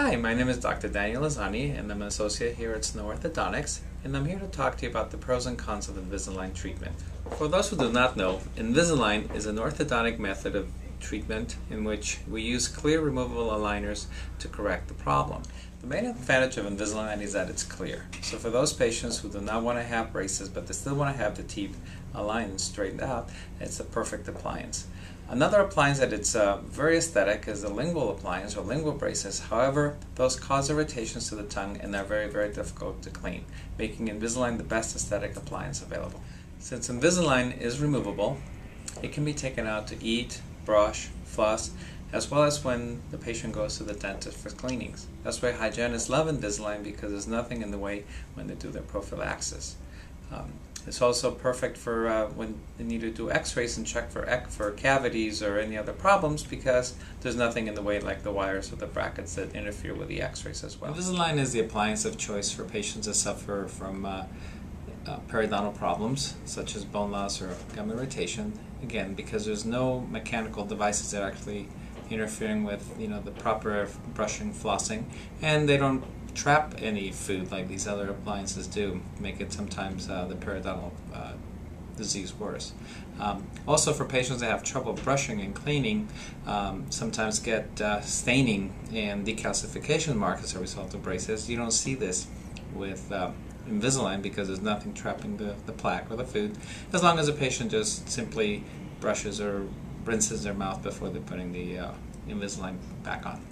Hi, my name is Dr. Daniel Lazani, and I'm an associate here at Snow Orthodontics, and I'm here to talk to you about the pros and cons of Invisalign treatment. For those who do not know, Invisalign is an orthodontic method of treatment in which we use clear removable aligners to correct the problem. The main advantage of Invisalign is that it's clear. So for those patients who do not want to have braces but they still want to have the teeth aligned and straightened out, it's a perfect appliance. Another appliance that it's very aesthetic is the lingual appliance or lingual braces. However, those cause irritations to the tongue and are very, very difficult to clean, making Invisalign the best aesthetic appliance available. Since Invisalign is removable, it can be taken out to eat, brush, floss, as well as when the patient goes to the dentist for cleanings. That's why hygienists love Invisalign, because there's nothing in the way when they do their prophylaxis. It's also perfect for when they need to do x-rays and check for cavities or any other problems, because there's nothing in the way like the wires or the brackets that interfere with the x-rays as well. Invisalign is the appliance of choice for patients that suffer from periodontal problems such as bone loss or gum irritation. Again, because there's no mechanical devices that are actually interfering with the proper brushing, flossing, and they don't trap any food like these other appliances do, make it sometimes the periodontal disease worse. Also, for patients that have trouble brushing and cleaning, sometimes get staining and decalcification marks as a result of braces. You don't see this with Invisalign because there's nothing trapping the plaque or the food, as long as the patient just simply brushes or rinses their mouth before they're putting the Invisalign back on.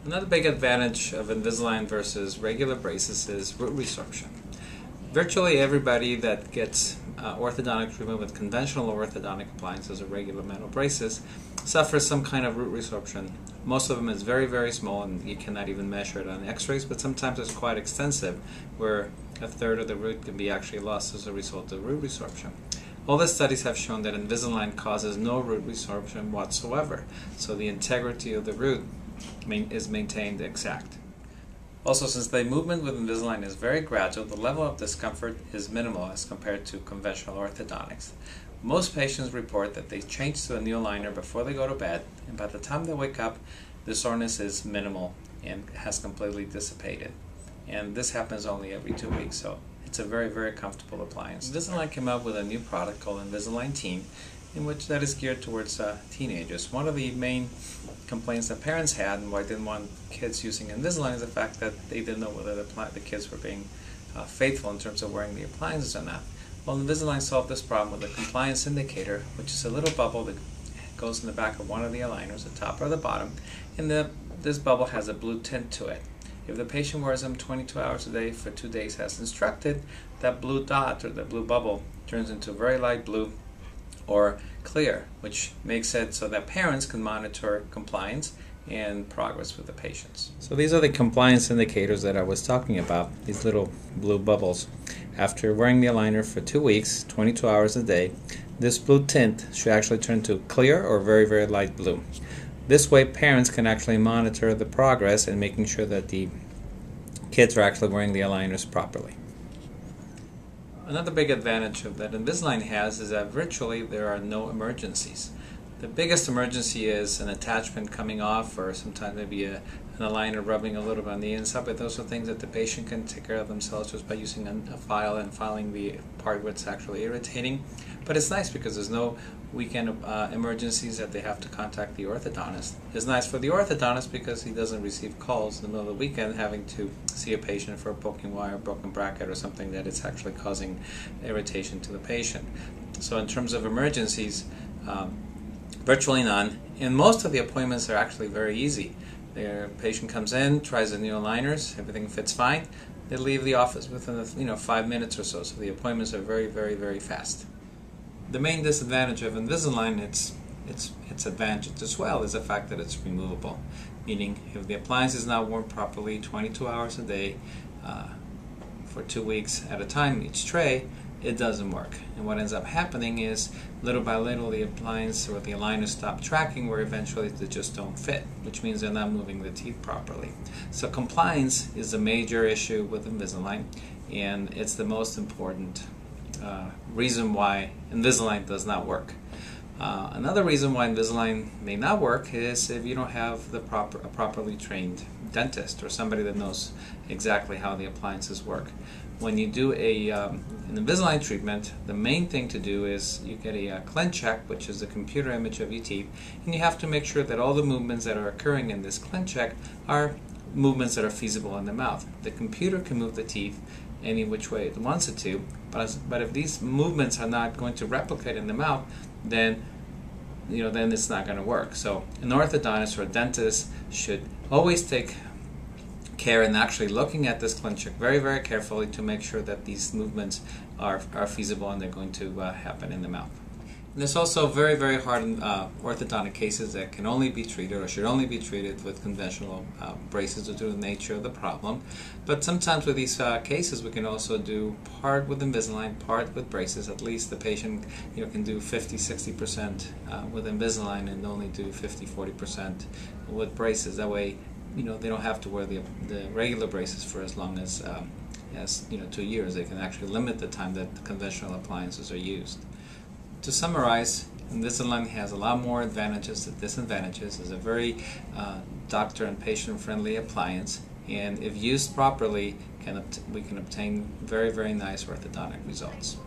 Another big advantage of Invisalign versus regular braces is root resorption. Virtually everybody that gets orthodontic treatment with conventional orthodontic appliances or regular metal braces suffers some kind of root resorption. Most of them is very, very small, and you cannot even measure it on x-rays, but sometimes it's quite extensive, where a third of the root can be actually lost as a result of root resorption. All the studies have shown that Invisalign causes no root resorption whatsoever, so the integrity of the root is maintained exact. Also, since the movement with Invisalign is very gradual, the level of discomfort is minimal as compared to conventional orthodontics. Most patients report that they change to a new aligner before they go to bed, and by the time they wake up, the soreness is minimal and has completely dissipated. And this happens only every 2 weeks, so it's a very, very comfortable appliance. Invisalign came out with a new product called Invisalign Teen, in which that is geared towards teenagers. One of the main complaints that parents had and why they didn't want kids using Invisalign is the fact that they didn't know whether the kids were being faithful in terms of wearing the appliances or not. Well, Invisalign solved this problem with a compliance indicator, which is a little bubble that goes in the back of one of the aligners, the top or the bottom, and this bubble has a blue tint to it. If the patient wears them 22 hours a day for 2 days as instructed, that blue dot or the blue bubble turns into very light blue or clear, which makes it so that parents can monitor compliance and progress with the patients. So these are the compliance indicators that I was talking about, these little blue bubbles. After wearing the aligner for 2 weeks, 22 hours a day, this blue tint should actually turn to clear or very, very light blue. This way parents can actually monitor the progress and making sure that the kids are actually wearing the aligners properly. Another big advantage that Invisalign has is that virtually there are no emergencies. The biggest emergency is an attachment coming off, or sometimes maybe an aligner rubbing a little bit on the inside, but those are things that the patient can take care of themselves just by using a file and filing the part where it's actually irritating. But it's nice because there's no weekend emergencies that they have to contact the orthodontist. It's nice for the orthodontist because he doesn't receive calls in the middle of the weekend having to see a patient for a poking wire, broken bracket, or something that is actually causing irritation to the patient. So in terms of emergencies, virtually none. And most of the appointments are actually very easy. The patient comes in, tries the new aligners, everything fits fine. They leave the office within 5 minutes or so. So the appointments are very, very, very fast. The main disadvantage of Invisalign, its advantage as well, is the fact that it's removable. Meaning, if the appliance is not worn properly 22 hours a day for 2 weeks at a time, each tray, it doesn't work. And what ends up happening is, little by little, the appliance or the aligners stop tracking, where eventually they just don't fit, which means they're not moving the teeth properly. So compliance is a major issue with Invisalign, and it's the most important reason why Invisalign does not work. Another reason why Invisalign may not work is if you don't have a properly trained dentist or somebody that knows exactly how the appliances work. When you do an Invisalign treatment, the main thing to do is you get a ClinCheck, which is a computer image of your teeth, and you have to make sure that all the movements that are occurring in this ClinCheck are movements that are feasible in the mouth. The computer can move the teeth any which way it wants it to, but if these movements are not going to replicate in the mouth, then it's not going to work. So an orthodontist or a dentist should always take care in actually looking at this ClinCheck very, very carefully to make sure that these movements are feasible and they're going to happen in the mouth. And there's also very, very hard orthodontic cases that can only be treated or should only be treated with conventional braces due to the nature of the problem. But sometimes with these cases we can also do part with Invisalign, part with braces. At least the patient can do 50-60% with Invisalign and only do 50-40% with braces. That way they don't have to wear the regular braces for as long as 2 years. They can actually limit the time that the conventional appliances are used. To summarize, Invisalign has a lot more advantages than disadvantages. It's a very doctor and patient friendly appliance, and if used properly we can obtain very, very nice orthodontic results.